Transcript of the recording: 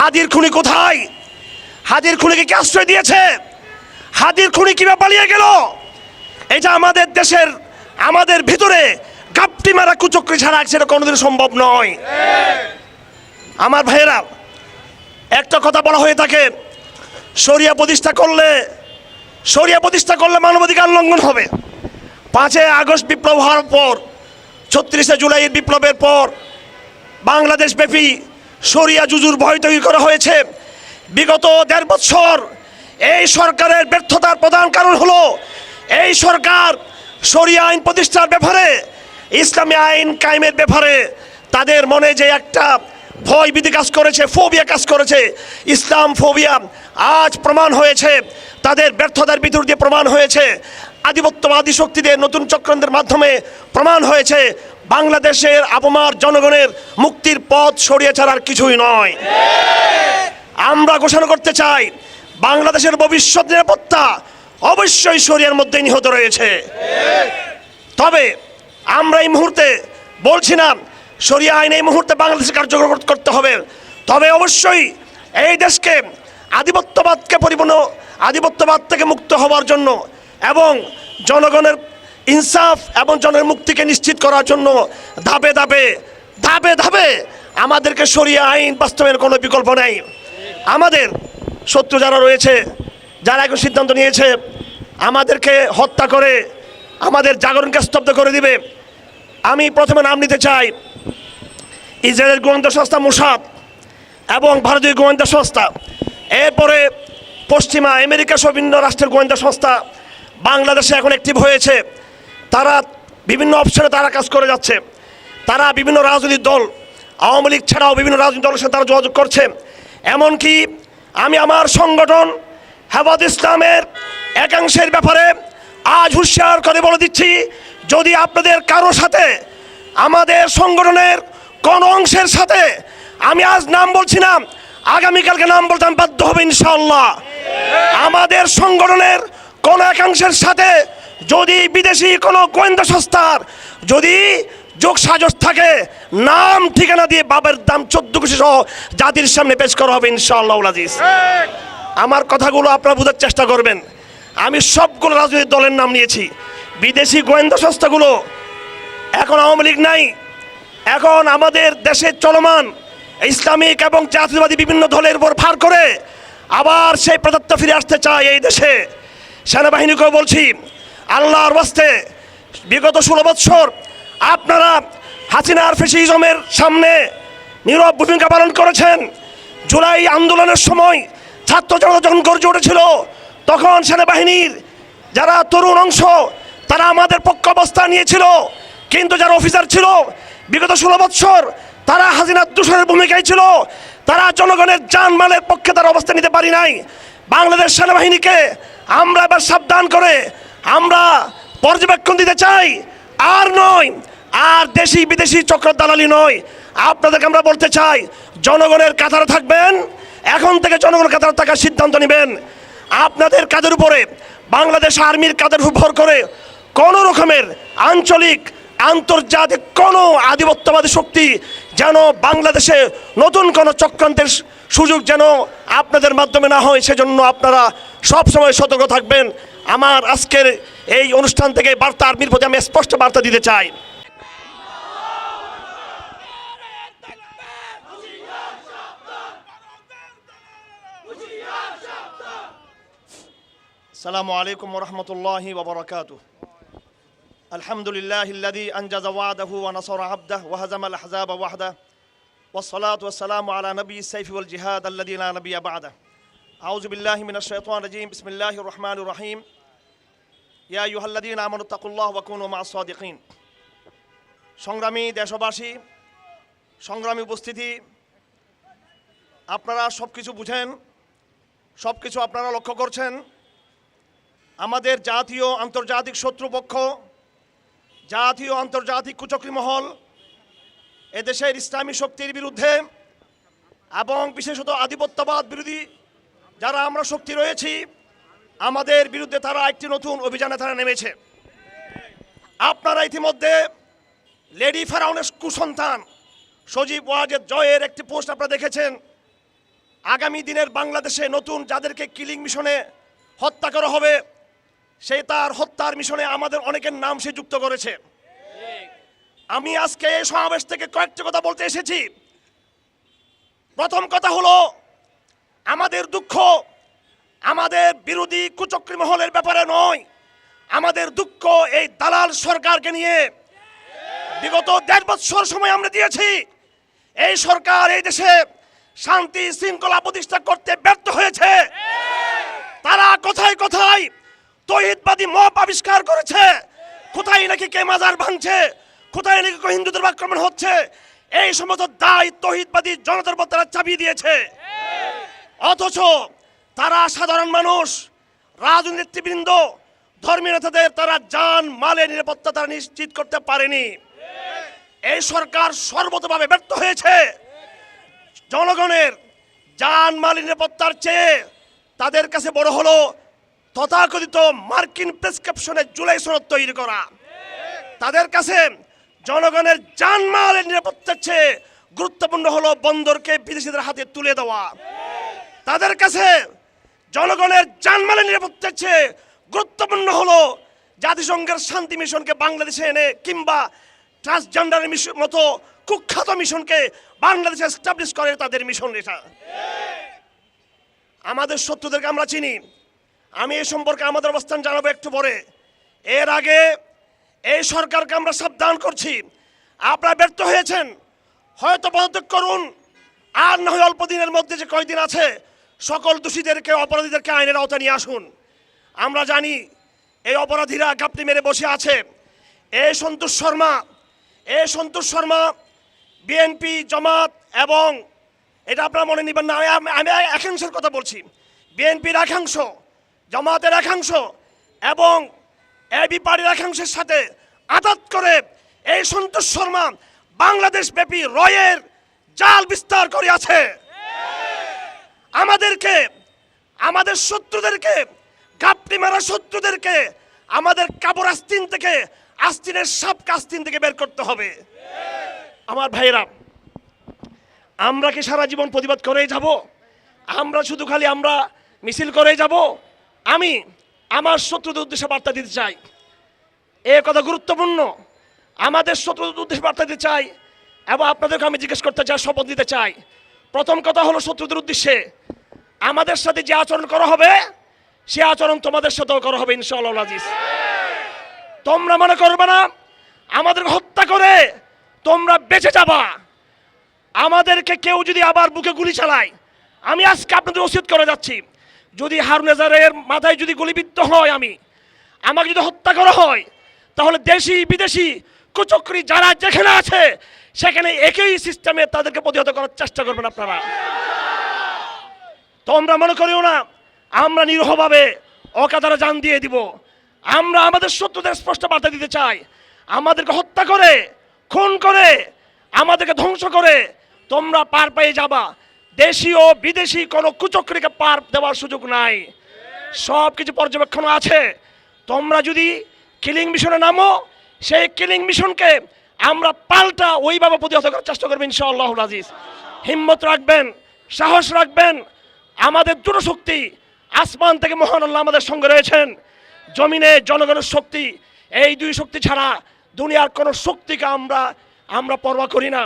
হাদির খুনি কোথায়? হাদির খুনিকে কে আশ্রয় দিয়েছে? হাদির খুনি কিভাবে পালিয়ে গেল? এটা আমাদের দেশের, আমাদের ভিতরে গাপটি মারা কুচক্রি ছাড়া সেটা কোনোদিন সম্ভব নয়। আমার ভাইয়েরা, একটা কথা বলা হয়ে থাকে, শরিয়া প্রতিষ্ঠা করলে মানবাধিকার লঙ্ঘন হবে। 5ই আগস্ট বিপ্লব হওয়ার পর, 36শে জুলাইয়ের বিপ্লবের পর বাংলাদেশ ব্যাপী শরিয়া জুজুর ভয় তৈরি করা হয়েছে। বিগত 1.5 বছর এই সরকারের ব্যর্থতার প্রধান কারণ হলো এই সরকার শরিয়া আইন প্রতিষ্ঠার ব্যাপারে, ইসলামী আইন কায়েমের ব্যাপারে তাদের মনে যে একটা ভয় ভীতি কাজ করেছে, ফোবিয়া কাজ করেছে, ইসলাম ফোবিয়া আজ প্রমাণ হয়েছে, তাদের ব্যর্থতার ভিতর দিয়ে প্রমাণ হয়েছে, আধিপত্যবাদী শক্তিদের নতুন চক্রান্তের মাধ্যমে প্রমাণ হয়েছে বাংলাদেশের আপামর জনগণের মুক্তির পথ শরিয়া ছাড়ার কিছুই নয়। আমরা ঘোষণা করতে চাই, বাংলাদেশের ভবিষ্যৎ নিরাপত্তা অবশ্যই শরিয়ার মধ্যে নিহিত রয়েছে। তবে আমরা এই মুহূর্তে বলছি না শরিয়া আইন এই মুহূর্তে বাংলাদেশে কার্যকর করতে হবে, তবে অবশ্যই এই দেশকে আধিপত্যবাদ থেকে মুক্ত হওয়ার জন্য এবং জনগণের ইনসাফ এবং জনের মুক্তিকে নিশ্চিত করার জন্য ধাপে ধাপে আমাদেরকে শরিয়া আইন বাস্তবায়নের কোনো বিকল্প নেই। আমাদের শত্রু যারা রয়েছে, যারা এখন সিদ্ধান্ত নিয়েছে আমাদেরকে হত্যা করে আমাদের জাগরণকে স্তব্ধ করে দিবে, আমি প্রথমে নাম নিতে চাই ইসরায়েলের গোয়েন্দা সংস্থা মোসাদ এবং ভারতীয় গোয়েন্দা সংস্থা, এরপরে পশ্চিমা আমেরিকা সহ বিভিন্ন রাষ্ট্রের গোয়েন্দা সংস্থা বাংলাদেশে এখন অ্যাক্টিভ হয়েছে। তারা বিভিন্ন অপশনে তারা কাজ করে যাচ্ছে। তারা বিভিন্ন রাজনৈতিক দল, আওয়ামী লীগ ছাড়াও বিভিন্ন রাজনৈতিক দলের সাথে তারা যোগাযোগ করছে। এমনকি আমি আমার সংগঠন হেফাজত ইসলামের একাংশের ব্যাপারে আজ হুঁশিয়ার করে বলে দিচ্ছি, যদি আপনাদের কারো সাথে, আমাদের সংগঠনের কোন অংশের সাথে, আমি আজ নাম বলছি না, আগামীকালকে নাম বলতে আমি বাধ্য হবে ইনশাআল্লাহ, আমাদের সংগঠনের কোন একাংশের সাথে যদি বিদেশি কোনো গোয়েন্দা সংস্থার যদি যোগ সাজস থাকে, নাম ঠিকানা দিয়ে বাবার দাম 14 কোটি সহ জাতির সামনে পেশ করা হবে ইনশাআল্লাহ আজিজ। আমার কথাগুলো আপনারা বোঝার চেষ্টা করবেন। আমি সবগুলো রাজনৈতিক দলের নাম নিয়েছি। বিদেশি গোয়েন্দা সংস্থাগুলো এখন আওয়ামী লীগ নাই, এখন আমাদের দেশে চলমান ইসলামিক এবং জাতীয়বাদী বিভিন্ন দলের উপর ভার করে আবার সেই প্রদত্ত ফিরে আসতে চায় এই দেশে। সেনাবাহিনীকেও বলছি, আল্লাহর ওয়াস্তে বিগত 16 বছর আপনারা হাসিনার ফ্যাসিজমের সামনে নীরব ভূমিকা পালন করেছেন। জুলাই আন্দোলনের সময় ছাত্র জনতা যখন গর্জে উঠেছিল, তখন সেনাবাহিনীর যারা তরুণ অংশ তারা আমাদের পক্ষ অবস্থান নিয়েছিল, কিন্তু যারা অফিসার ছিল বিগত 16 বছর তারা হাসিনার দূষণের ভূমিকায় ছিল, তারা জনগণের জানমালের পক্ষে তারা অবস্থান নিতে পারি নাই। বাংলাদেশ সেনাবাহিনীকে আমরা এবার সাবধান করে আমরা পর্যবেক্ষণ দিতে চাই, আর নয়, আর দেশি বিদেশি চক্র দালালি নয়। আপনাদেরকে আমরা বলতে চাই, জনগণের কাতারে থাকবেন, এখন থেকে জনগণের কাতারে থাকার সিদ্ধান্ত নেবেন। আপনাদের কাদের উপরে, বাংলাদেশ আর্মির কাদের উপর করে কোনো রকমের আঞ্চলিক আন্তর্জাতিক কোনো আধিপত্যবাদী শক্তি যেন বাংলাদেশে নতুন কোনো চক্রান্তের সুযোগ যেন আপনাদের মাধ্যমে না হয়, সেজন্য আপনারা সবসময় সতর্ক থাকবেন। আমার আজকের এই অনুষ্ঠান থেকে বার্তা আর্মির প্রতি আমি স্পষ্ট বার্তা দিতে চাই। আসসালামু আলাইকুম ওয়া রাহমাতুল্লাহি ওয়া বারাকাতুহু। আলহামদুলিল্লাহিল্লাযী আনজাযা ওয়া'দাহু ওয়া নাসারা 'আবদাহু ওয়া হাযামাল আহযাবা ওয়াহদাহু ওয়াসসালাতু ওয়াসসালামু আলা নাবিয়্যিস সাইফি ওয়াল জিহাদ আল্লাযী লা নাবিয়্যা বা'দাহু। আউযু বিল্লাহি মিনাশ শাইতানির রাজীম। বিসমিল্লাহির রহমানির রহিম। ইয়া আইয়ুহাল্লাযীনা আমানু তাকুল্লাহ ওয়া কুনু মা'আস সাদিকিন। সংগ্রামী দেশবাসী, সংগ্রামী উপস্থিতি, আপনারা সব কিছু বুঝেন, সব কিছু আপনারা লক্ষ্য করছেন। আমাদের জাতীয় আন্তর্জাতিক শত্রুপক্ষ, জাতীয় আন্তর্জাতিক কুচক্রী মহল এদেশের ইসলামী শক্তির বিরুদ্ধে এবং বিশেষত আধিপত্যবাদ বিরোধী যারা আমরা শক্তি রয়েছি, আমাদের বিরুদ্ধে তারা একটি নতুন অভিযানে তারা নেমেছে। আপনারা ইতিমধ্যে লেডি ফেরাউনের কুসন্তান সজীব ওয়াজেদ জয়ের একটি পোস্ট আপনারা দেখেছেন। আগামী দিনের বাংলাদেশে নতুন যাদেরকে কিলিং মিশনে হত্যা করা হবে, সেই তার হত্যার মিশনে আমাদের অনেকের নাম সে যুক্ত করেছে। আমি আজকে এই সমাবেশ থেকে কয়েকটি কথা বলতে এসেছি। প্রথম কথা হলো, আমাদের দুঃখ আমাদের বিরোধী কুচক্রী মহলের ব্যাপারে নয়, আমাদের দুঃখ এই দালাল সরকারকে নিয়ে। বিগত 1.5 বছর সময় আমরা দিয়েছি। এই সরকার এই দেশে শান্তি শৃঙ্খলা প্রতিষ্ঠা করতে ব্যর্থ হয়েছে। তারা কোথায় কোথায় তৌহিদবাদী মব আবিষ্কার করেছে, কোথায় নাকি কে মাজার ভাঙছে, কোথায় নাকি হিন্দুদের আক্রমণ হচ্ছে। এই সমস্ত দায় তৌহিদবাদী জনতার উপর তারা চাপিয়ে দিয়েছে। অথচ তারা সাধারণ মানুষ, রাজনীতিবৃন্দ, ধর্মীয় নেতাদের তারা জান মালের নিরাপত্তা তারা নিশ্চিত করতে পারেনি। এই সরকার সর্বতভাবে ব্যর্থ হয়েছে। জনগণের জান মাল নিরাপত্তার চেয়ে তাদের কাছে বড় হলো তথাকথিত মার্কিন প্রেসক্রিপশনের জুলাই সনদ তৈরি করা। তাদের কাছে জনগণের জানমালের নিরাপত্তার চেয়ে গুরুত্বপূর্ণ হলো বন্দরকে বিদেশিদের হাতে তুলে দেওয়া। তাদের কাছে জনগণের জানমালের নিরাপত্তার চেয়ে গুরুত্বপূর্ণ হলো জাতিসংঘের শান্তি মিশনকে বাংলাদেশে এনে, কিংবা ট্রান্সজেন্ডারের মিশন মতো কুখ্যাত মিশনকে বাংলাদেশে এস্টাবলিশ করে তাদের মিশন। এটা আমাদের শত্রুদেরকে আমরা চিনি। আমি এই সম্পর্কে আমাদের অবস্থান জানাবো একটু পরে। এর আগে এই সরকারকে আমরা সাবধান করছি, আপনারা ব্যর্থ হয়েছেন, হয়তো পদত্যাগ করুন, আর না হয় অল্প দিনের মধ্যে যে কয়দিন আছে সকল দোষীদেরকে, অপরাধীদেরকে আইনের আওতায় নিয়ে আসুন। আমরা জানি এই অপরাধীরা গাপটি মেরে বসে আছে। এই সন্তোষ শর্মা বিএনপি, জামাত এবং এটা আপনারা মনে নেবেন না, আমি একাংশের কথা বলছি, বিএনপির একাংশ, জামাতের একাংশ এবং এবি পার্টির একাংশের সাথে আঘাত করে এই সন্তোষ শর্মা বাংলাদেশ ব্যাপী রয়ের জাল বিস্তার করে আছে। আমাদেরকে, আমাদের শত্রুদেরকে, গাপটি মারা শত্রুদেরকে আমাদের কাবর আস্তিন থেকে, আস্তিনের সাপকে আস্তিন থেকে বের করতে হবে। আমার ভাইরা, আমরা কি সারা জীবন প্রতিবাদ করেই যাব? আমরা শুধু খালি আমরা মিছিল করেই যাব? আমি আমার শত্রুদের উদ্দেশ্যে বার্তা দিতে চাই, এ কথা গুরুত্বপূর্ণ। আমাদের শত্রুদের উদ্দেশ্যে বার্তা দিতে চাই এবং আপনাদেরকে আমি জিজ্ঞেস করতে চাই, শপথ দিতে চাই। প্রথম কথা হলো, শত্রুদের উদ্দেশ্যে আমাদের সাথে যে আচরণ করা হবে সে আচরণ তোমাদের সাথেও করা হবে ইনশাআল্লাহ আজিজ। তোমরা মনে করবে না আমাদের হত্যা করে তোমরা বেঁচে যাবা। আমাদেরকে কেউ যদি আবার বুকে গুলি চালায়, আমি আজকে আপনাদের ওসিয়ত করে যাচ্ছি, যদি হারুনেজারের মাথায় যদি গুলিবিদ্ধ হয়, আমাকে যদি হত্যা করা হয়, তাহলে দেশি বিদেশি কুচক্রী যারা যেখানে আছে সেখানে একই সিস্টেমে তাদেরকে প্রতিহত করার চেষ্টা করবেন আপনারা। তোমরা মনে করিও না আমরা নিরীহভাবে অকাতরে জান দিয়ে দিব। আমরা আমাদের শত্রুদের স্পষ্ট বার্তা দিতে চাই, আমাদেরকে হত্যা করে, খুন করে, আমাদেরকে ধ্বংস করে তোমরা পার পেয়ে যাবা। দেশি ও বিদেশি কোনো কুচক্রীকে পার দেওয়ার সুযোগ নাই। সব কিছু পর্যবেক্ষণ আছে। তোমরা যদি কিলিং মিশনে নামো, সেই কিলিং মিশনকে আমরা পাল্টা ওইভাবে প্রতিহত করার চেষ্টা করবেন ইনশাআল্লাহ আজিজ। হিম্মত রাখবেন, সাহস রাখবেন। আমাদের দুটো শক্তি, আসমান থেকে মহান আল্লাহ আমাদের সঙ্গে রয়েছেন, জমিনে জনগণের শক্তি। এই দুই শক্তি ছাড়া দুনিয়ার কোনো শক্তিকে আমরা পরোয়া করি না।